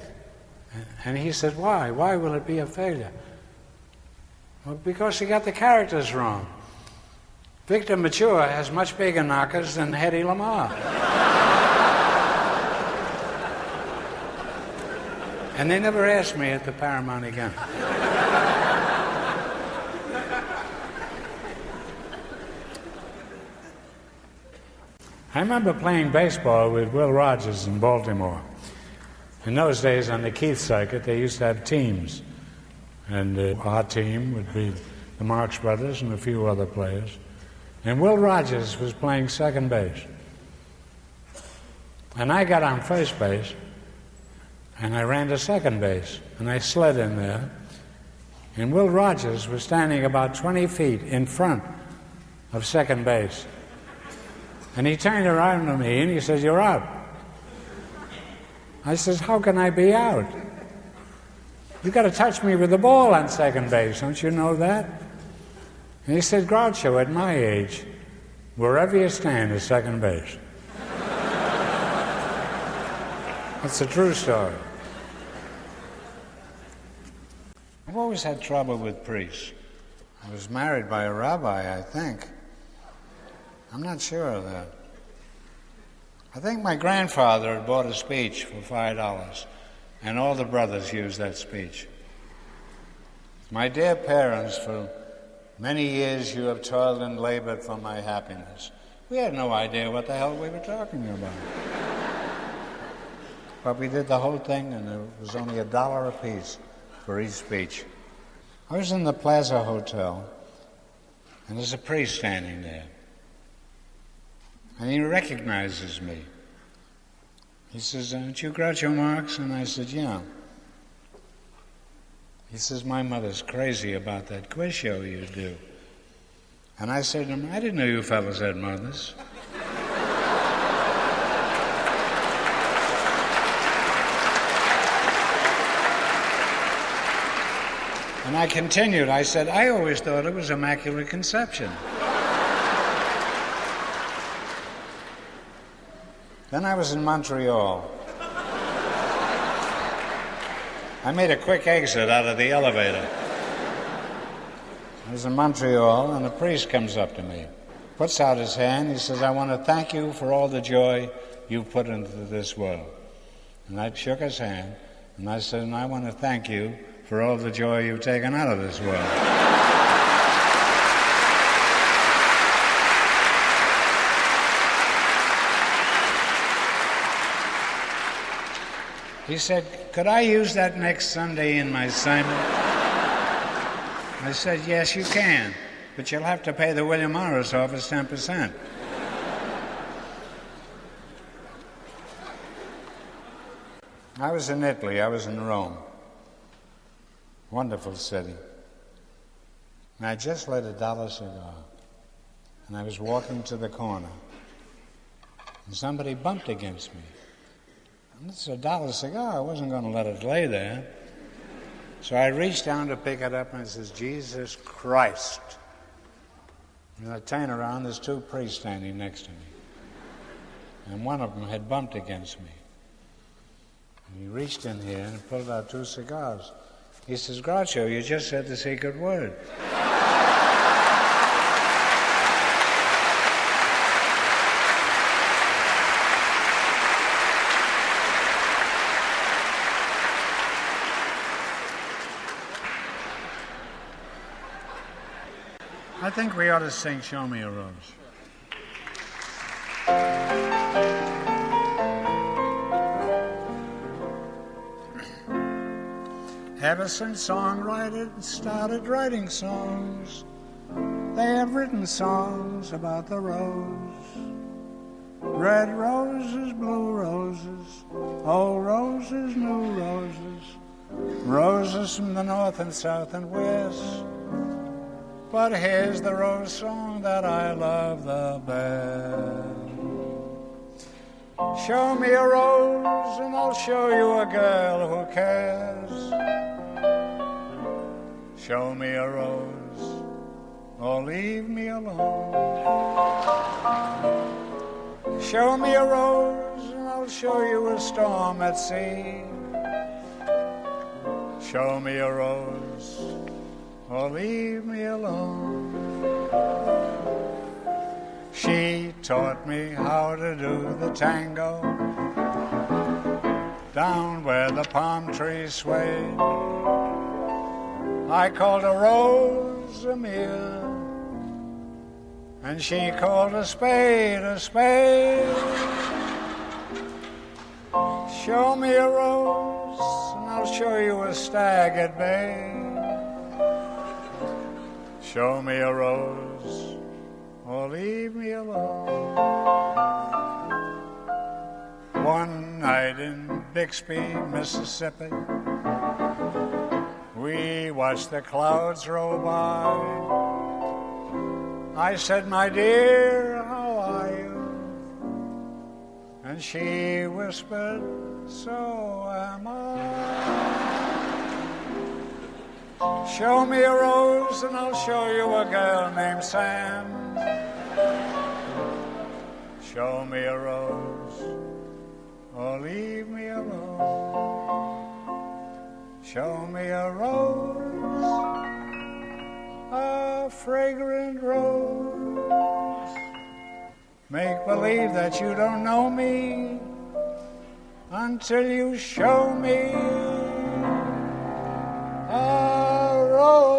[SPEAKER 3] And he said, why? Why will it be a failure? Well, because you got the characters wrong. Victor Mature has much bigger knockers than Hedy Lamarr. And they never asked me at the Paramount again. I remember playing baseball with Will Rogers in Baltimore. In those days on the Keith circuit, they used to have teams. And our team would be the Marx Brothers and a few other players. And Will Rogers was playing second base. And I got on first base, and I ran to second base, and I slid in there. And Will Rogers was standing about 20 feet in front of second base. And he turned around to me, and he says, you're out. I says, how can I be out? You got to touch me with the ball on second base, don't you know that? And he said, Groucho, at my age, wherever you stand is second base. That's a true story. I've always had trouble with priests. I was married by a rabbi, I think. I'm not sure of that. I think my grandfather had bought a speech for $5. And all the brothers used that speech. My dear parents, for many years you have toiled and labored for my happiness. We had no idea what the hell we were talking about. But we did the whole thing, and it was only $1 apiece for each speech. I was in the Plaza Hotel, and there's a priest standing there. And he recognizes me. He says, aren't you Groucho Marx? And I said, yeah. He says, my mother's crazy about that quiz show you do. And I said to him, I didn't know you fellas had mothers. And I continued, I said, I always thought it was Immaculate Conception. Then I was in Montreal. I made a quick exit out of the elevator. I was in Montreal, and a priest comes up to me, puts out his hand. He says, I want to thank you for all the joy you've put into this world. And I shook his hand, and I said, and I want to thank you for all the joy you've taken out of this world. He said, could I use that next Sunday in my sermon? I said, yes, you can, but you'll have to pay the William Morris office 10%. I was in Italy, I was in Rome. Wonderful city. And I just lit a $1 cigar, and I was walking to the corner, and somebody bumped against me. It's a $1 cigar. I wasn't going to let it lay there. So I reached down to pick it up, and I says, Jesus Christ. And I turn around, there's two priests standing next to me. And one of them had bumped against me. And he reached in here and pulled out 2 cigars. He says, Groucho, you just said the secret word. I think we ought to sing Show Me a Rose. Ever since songwriters started writing songs, they have written songs about the rose. Red roses, blue roses, old roses, new roses, roses from the north and south and west. But here's the rose song that I love the best. Show me a rose and I'll show you a girl who cares. Show me a rose or leave me alone. Show me a rose and I'll show you a storm at sea. Show me a rose or leave me alone. She taught me how to do the tango down where the palm trees swayed. I called a rose a mere, and she called a spade a spade. Show me a rose and I'll show you a stag at bay. Show me a rose or leave me alone. One night in Bixby, Mississippi, we watched the clouds roll by. I said, my dear, how are you? And she whispered, so am I. Show me a rose and I'll show you a girl named Sam. Show me a rose or leave me alone. Show me a rose, a fragrant rose. Make believe that you don't know me until you show me a rose.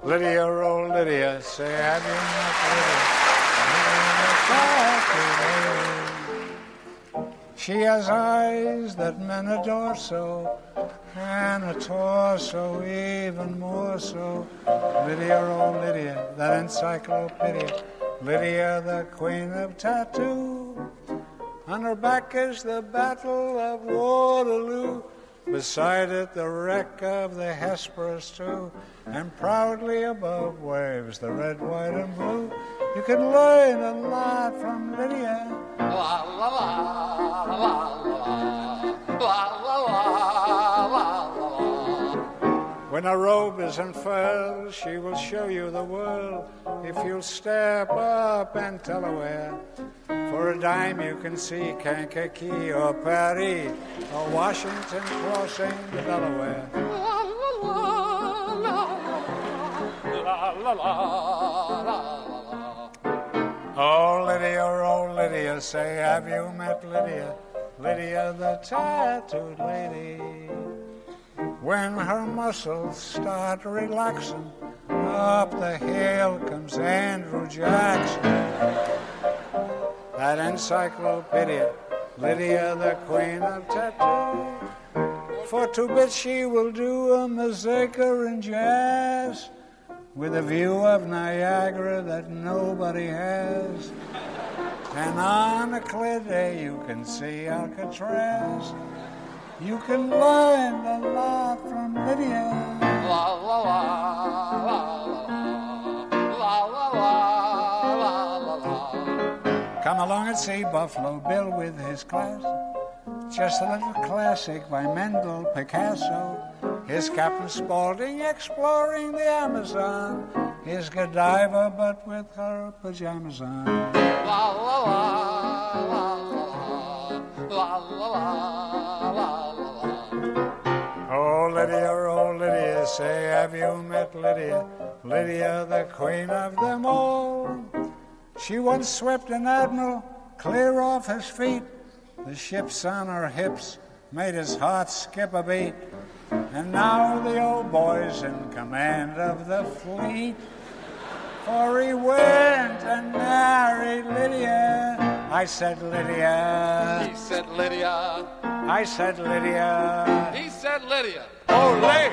[SPEAKER 3] Lydia, oh Lydia, say have you met Lydia? She has eyes that men adore so, and a torso even more so. Lydia, oh Lydia, that encyclopedia. Lydia, the queen of tattoo. On her back is the Battle of Waterloo. Beside it, the wreck of the Hesperus, too. And proudly above waves the red, white, and blue. You can learn a lot from Lydia. La, la, la, la, la, la, la, la, la. When a robe is unfurled, she will show you the world. If you'll step up and tell her where. For a dime you can see Kankakee or Paris or Washington crossing the Delaware. La la la la. Oh Lydia, say have you met Lydia? Lydia the tattooed lady. When her muscles start relaxing, up the hill comes Andrew Jackson. That encyclopedia, Lydia the queen of tattoo. For 2 bits she will do a mazurka and jazz with a view of Niagara that nobody has. And on a clear day you can see Alcatraz. You can learn a lot from Lydia. La la la la la la la la la. Come along and see Buffalo Bill with his class. Just a little classic by Mendel Picasso. Here's Captain Spaulding exploring the Amazon. Here's Godiva but with her pajamas on. La la la la la la la la la. Oh say, have you met Lydia? Lydia, the queen of them all. She once swept an admiral clear off his feet. The ships on her hips made his heart skip a beat. And now the old boy's in command of the fleet. For he went and married Lydia. I said Lydia.
[SPEAKER 5] He said Lydia.
[SPEAKER 3] I said Lydia.
[SPEAKER 5] He said Lydia.
[SPEAKER 3] Olé!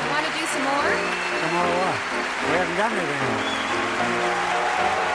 [SPEAKER 4] Want to do some more, Dave?
[SPEAKER 3] Some more what? We haven't done anything else.